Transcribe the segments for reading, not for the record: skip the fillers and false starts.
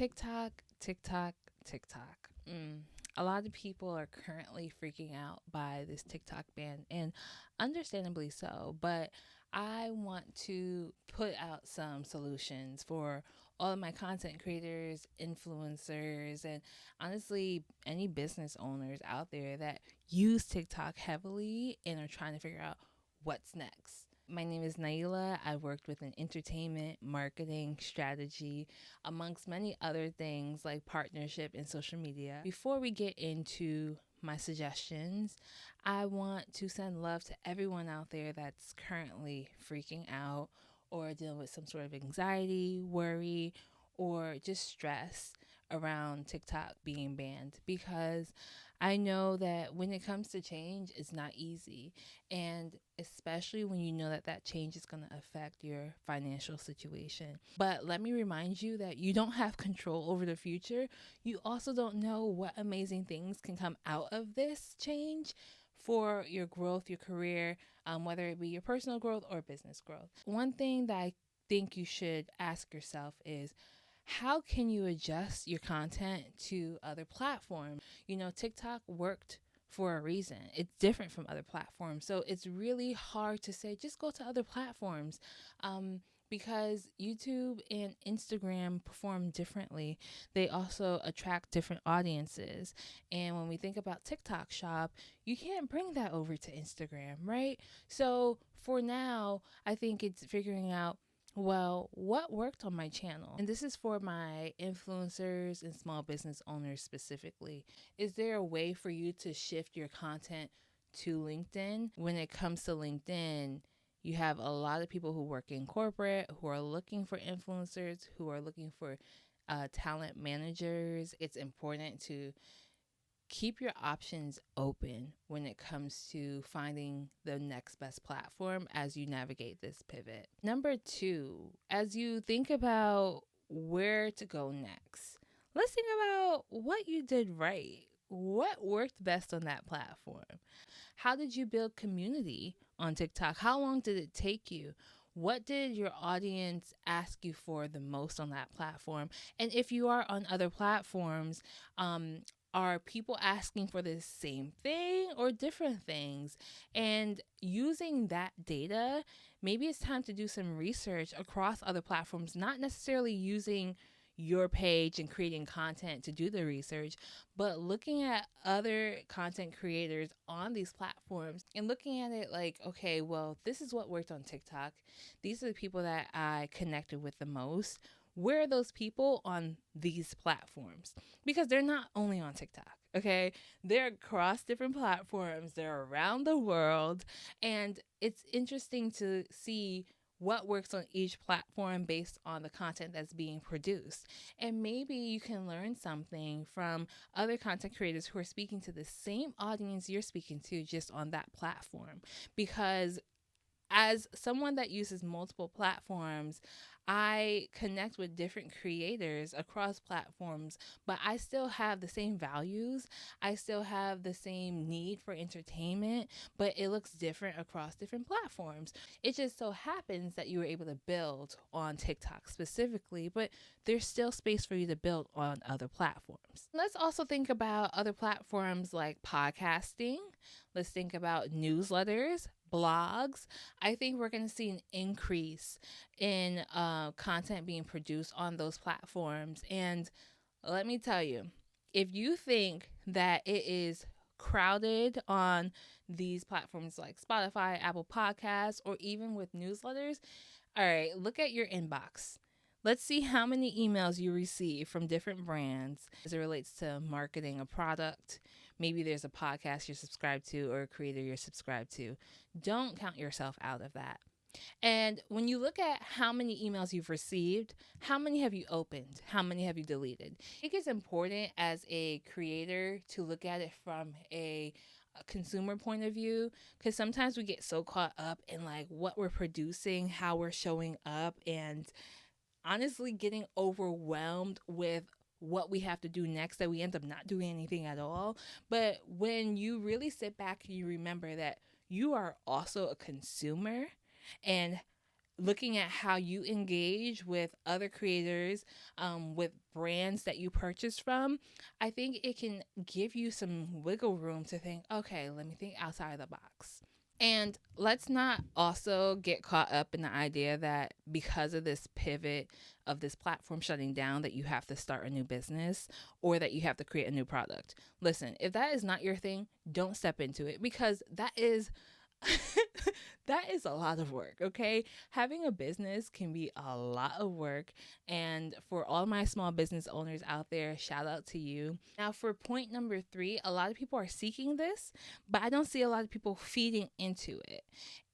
TikTok, TikTok, TikTok. A lot of people are currently freaking out by this TikTok ban, and understandably so. But I want to put out some solutions for all of my content creators, influencers, and honestly, any business owners out there that use TikTok heavily and are trying to figure out what's next. My name is Naila. I worked with an entertainment, marketing, strategy, amongst many other things like partnership and social media. Before we get into my suggestions, I want to send love to everyone out there that's currently freaking out or dealing with some sort of anxiety, worry, or just stress around TikTok being banned, because I know that when it comes to change, it's not easy. And especially when you know that that change is going to affect your financial situation. But let me remind you that you don't have control over the future. You also don't know what amazing things can come out of this change for your growth, your career, whether it be your personal growth or business growth. One thing that I think you should ask yourself is, how can you adjust your content to other platforms? You know, TikTok worked for a reason. It's different from other platforms. So it's really hard to say, just go to other platforms, because YouTube and Instagram perform differently. They also attract different audiences. And when we think about TikTok Shop, you can't bring that over to Instagram, right? So for now, I think it's figuring out, well, what worked on my channel? And this is for my influencers and small business owners specifically. Is there a way for you to shift your content to LinkedIn? When it comes to LinkedIn, you have a lot of people who work in corporate, who are looking for influencers, who are looking for talent managers. It's important to keep your options open when it comes to finding the next best platform as you navigate this pivot. Number two, as you think about where to go next, let's think about what you did right. What worked best on that platform? How did you build community on TikTok? How long did it take you? What did your audience ask you for the most on that platform? And if you are on other platforms, are people asking for the same thing or different things? And using that data, maybe it's time to do some research across other platforms, not necessarily using your page and creating content to do the research, but looking at other content creators on these platforms and looking at it like, okay, well, this is what worked on TikTok. These are the people that I connected with the most. Where are those people on these platforms? Because they're not only on TikTok, okay? They're across different platforms, they're around the world, and it's interesting to see what works on each platform based on the content that's being produced. And maybe you can learn something from other content creators who are speaking to the same audience you're speaking to just on that platform. Because as someone that uses multiple platforms, I connect with different creators across platforms, but I still have the same values. I still have the same need for entertainment, but it looks different across different platforms. It just so happens that you were able to build on TikTok specifically, but there's still space for you to build on other platforms. Let's also think about other platforms like podcasting. Let's think about newsletters, blogs. I think we're going to see an increase in content being produced on those platforms. And let me tell you, if you think that it is crowded on these platforms like Spotify, Apple Podcasts, or even with newsletters, all right, look at your inbox. Let's see how many emails you receive from different brands as it relates to marketing a product. Maybe there's a podcast you're subscribed to or a creator you're subscribed to. Don't count yourself out of that. And when you look at how many emails you've received, how many have you opened? How many have you deleted? I think it's important as a creator to look at it from a consumer point of view, because sometimes we get so caught up in like what we're producing, how we're showing up, and honestly getting overwhelmed with what we have to do next that we end up not doing anything at all. But when you really sit back and you remember that you are also a consumer, and looking at how you engage with other creators, with brands that you purchase from, I think it can give you some wiggle room to think, okay, let me think outside the box. And let's not also get caught up in the idea that because of this pivot of this platform shutting down, that you have to start a new business or that you have to create a new product. Listen, if that is not your thing, don't step into it, because that is that is a lot of work, okay? Having a business can be a lot of work. And for all my small business owners out there, shout out to you. Now, for point number 3, a lot of people are seeking this, but I don't see a lot of people feeding into it.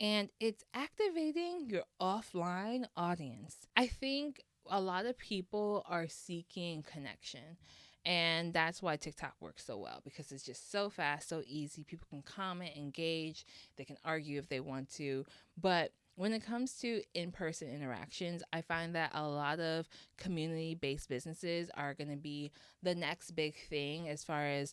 And it's activating your offline audience. I think a lot of people are seeking connection. And that's why TikTok works so well, because it's just so fast, so easy. People can comment, engage, they can argue if they want to. But when it comes to in-person interactions, I find that a lot of community-based businesses are going to be the next big thing as far as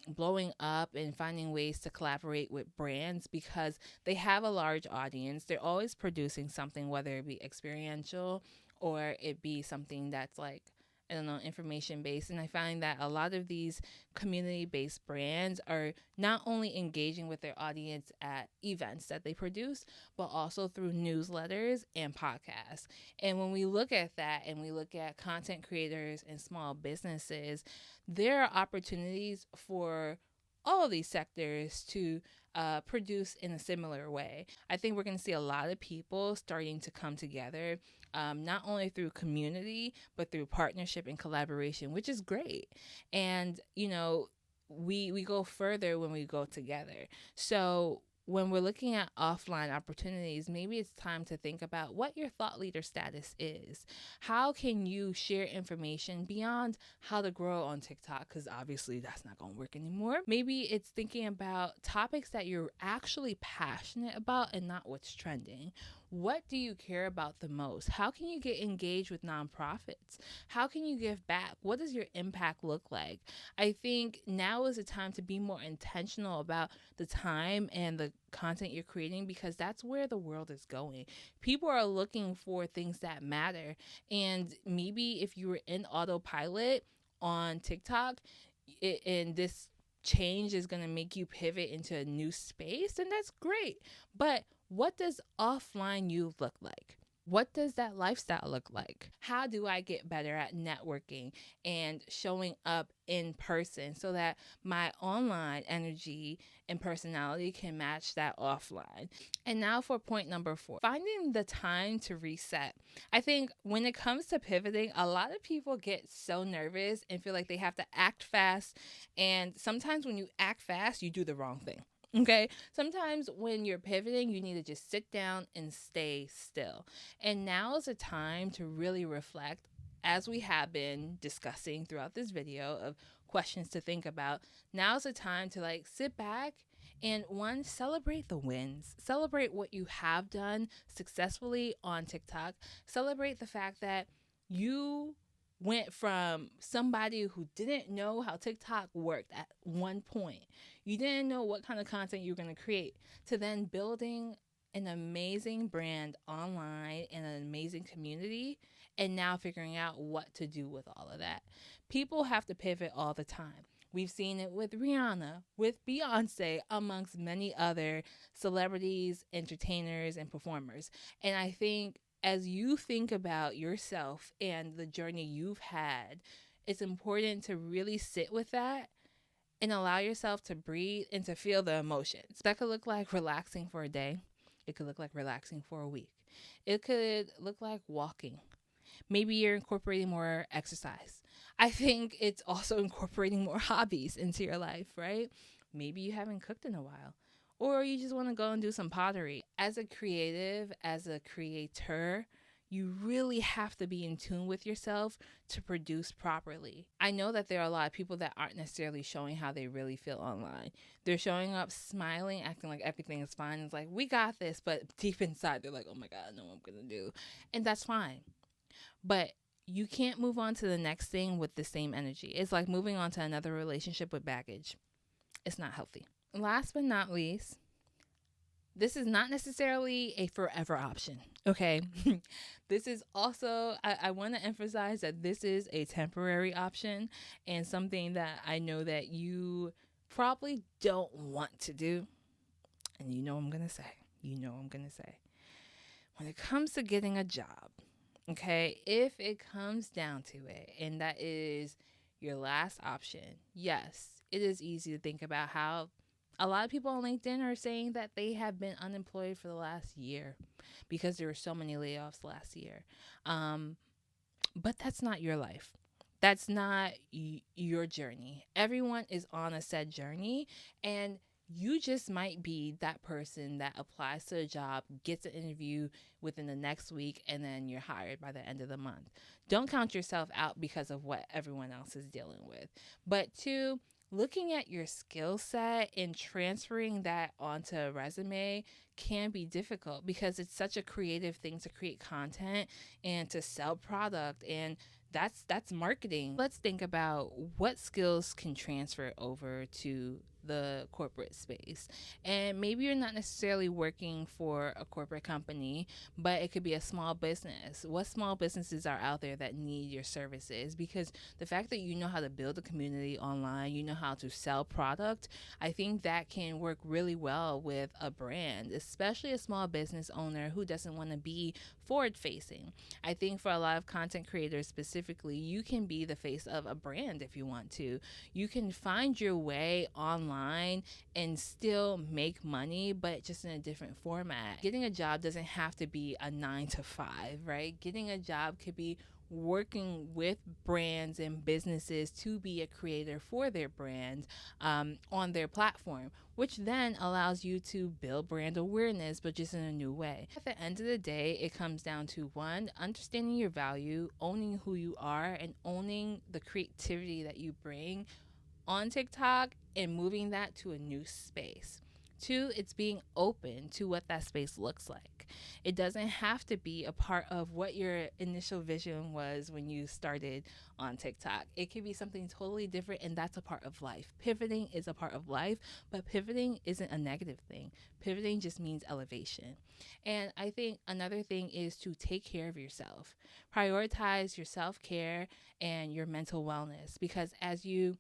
blowing up and finding ways to collaborate with brands, because they have a large audience. They're always producing something, whether it be experiential or it be something that's like, I don't know, information based. And I find that a lot of these community based brands are not only engaging with their audience at events that they produce, but also through newsletters and podcasts. And when we look at that and we look at content creators and small businesses, there are opportunities for all of these sectors to produce in a similar way. I think we're going to see a lot of people starting to come together, not only through community, but through partnership and collaboration, which is great. And, you know, we go further when we go together. So when we're looking at offline opportunities, maybe it's time to think about what your thought leader status is. How can you share information beyond how to grow on TikTok? Because obviously that's not going to work anymore. Maybe it's thinking about topics that you're actually passionate about and not what's trending. What do you care about the most? How can you get engaged with nonprofits? How can you give back? What does your impact look like? I think now is the time to be more intentional about the time and the content you're creating, because that's where the world is going. People are looking for things that matter. And maybe if you were in autopilot on TikTok and this change is going to make you pivot into a new space, then that's great. But what does offline you look like? What does that lifestyle look like? How do I get better at networking and showing up in person so that my online energy and personality can match that offline? And now for point number 4, finding the time to reset. I think when it comes to pivoting, a lot of people get so nervous and feel like they have to act fast. And sometimes when you act fast, you do the wrong thing. Okay, sometimes when you're pivoting, you need to just sit down and stay still. And now is a time to really reflect, as we have been discussing throughout this video of questions to think about. Now's the time to sit back and celebrate the wins. Celebrate what you have done successfully on TikTok. Celebrate the fact that you went from somebody who didn't know how TikTok worked at one point. You didn't know what kind of content you were going to create, to then building an amazing brand online and an amazing community, and now figuring out what to do with all of that. People have to pivot all the time. We've seen it with Rihanna, with Beyonce, amongst many other celebrities, entertainers, and performers. And I think as you think about yourself and the journey you've had, it's important to really sit with that and allow yourself to breathe and to feel the emotions. That could look like relaxing for a day. It could look like relaxing for a week. It could look like walking. Maybe you're incorporating more exercise. I think it's also incorporating more hobbies into your life, right? Maybe you haven't cooked in a while, or you just want to go and do some pottery. As a creative, as a creator, you really have to be in tune with yourself to produce properly. I know that there are a lot of people that aren't necessarily showing how they really feel online. They're showing up smiling, acting like everything is fine. It's like, we got this, but deep inside, they're like, oh my God, I know what I'm going to do. And that's fine. But you can't move on to the next thing with the same energy. It's like moving on to another relationship with baggage. It's not healthy. Last but not least, This is not necessarily a forever option. Okay. This is also, I want to emphasize that this is a temporary option and something that I know that you probably don't want to do. And you know what I'm going to say. You know what I'm going to say. When it comes to getting a job, okay, if it comes down to it, and that is your last option, yes, it is easy to think about how a lot of people on LinkedIn are saying that they have been unemployed for the last year because there were so many layoffs last year. Um, but that's not your life. That's not your journey. Everyone is on a said journey, and you just might be that person that applies to a job, gets an interview within the next week, and then you're hired by the end of the month. Don't count yourself out because of what everyone else is dealing with. But two, looking at your skill set and transferring that onto a resume can be difficult because it's such a creative thing to create content and to sell product, and that's marketing. Let's think about what skills can transfer over to the corporate space. And maybe you're not necessarily working for a corporate company, but it could be a small business. What small businesses are out there that need your services? Because the fact that you know how to build a community online, you know how to sell product, I think that can work really well with a brand, especially a small business owner who doesn't want to be forward facing. I think for a lot of content creators specifically, you can be the face of a brand if you want to. You can find your way online and still make money, but just in a different format. Getting a job doesn't have to be a 9 to 5, right? Getting a job could be working with brands and businesses to be a creator for their brand on their platform, which then allows you to build brand awareness, but just in a new way. At the end of the day, it comes down to one, understanding your value, owning who you are, and owning the creativity that you bring on TikTok and moving that to a new space. Two, it's being open to what that space looks like. It doesn't have to be a part of what your initial vision was when you started on TikTok. It could be something totally different, and that's a part of life. Pivoting is a part of life, but pivoting isn't a negative thing. Pivoting just means elevation. And I think another thing is to take care of yourself. Prioritize your self care and your mental wellness, because as you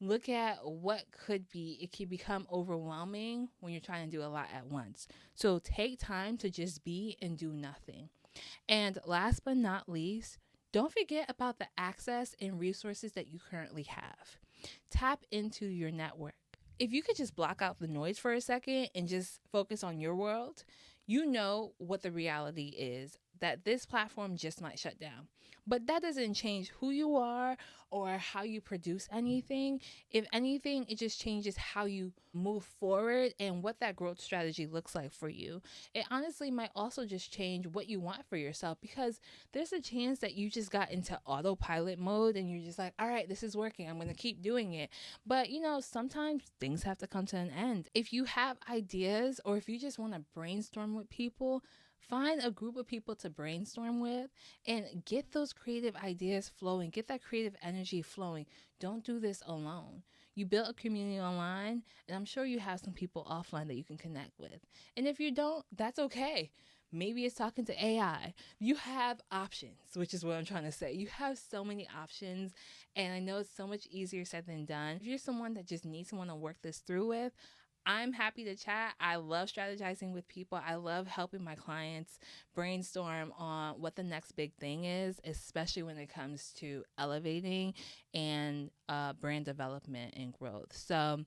look at what could be, it can become overwhelming when you're trying to do a lot at once. So take time to just be and do nothing. And last but not least, don't forget about the access and resources that you currently have. Tap into your network. If you could just block out the noise for a second and just focus on your world, you know what the reality is, that this platform just might shut down. But that doesn't change who you are or how you produce anything. If anything, it just changes how you move forward and what that growth strategy looks like for you. It honestly might also just change what you want for yourself, because there's a chance that you just got into autopilot mode and you're just like, all right, this is working, I'm going to keep doing it. But sometimes things have to come to an end. If you have ideas or if you just want to brainstorm with people, find a group of people to brainstorm with and get those creative ideas flowing. Get that creative energy flowing. Don't do this alone. You built a community online, and I'm sure you have some people offline that you can connect with. And if you don't, that's okay. Maybe it's talking to AI. You have options, which is what I'm trying to say. You have so many options, and I know it's so much easier said than done. If you're someone that just needs someone to work this through with, I'm happy to chat. I love strategizing with people. I love helping my clients brainstorm on what the next big thing is, especially when it comes to elevating and brand development and growth. So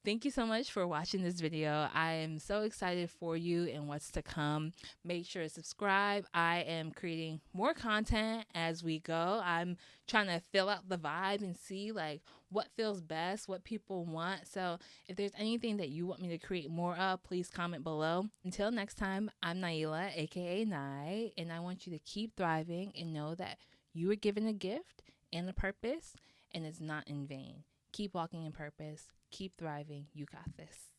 thank you so much for watching this video. I am so excited for you and what's to come. Make sure to subscribe. I am creating more content as we go. I'm trying to fill out the vibe and see what feels best, what people want. So if there's anything that you want me to create more of, please comment below. Until next time, I'm Naila, aka Nai, and I want you to keep thriving and know that you were given a gift and a purpose, and it's not in vain. Keep walking in purpose. Keep thriving. You got this.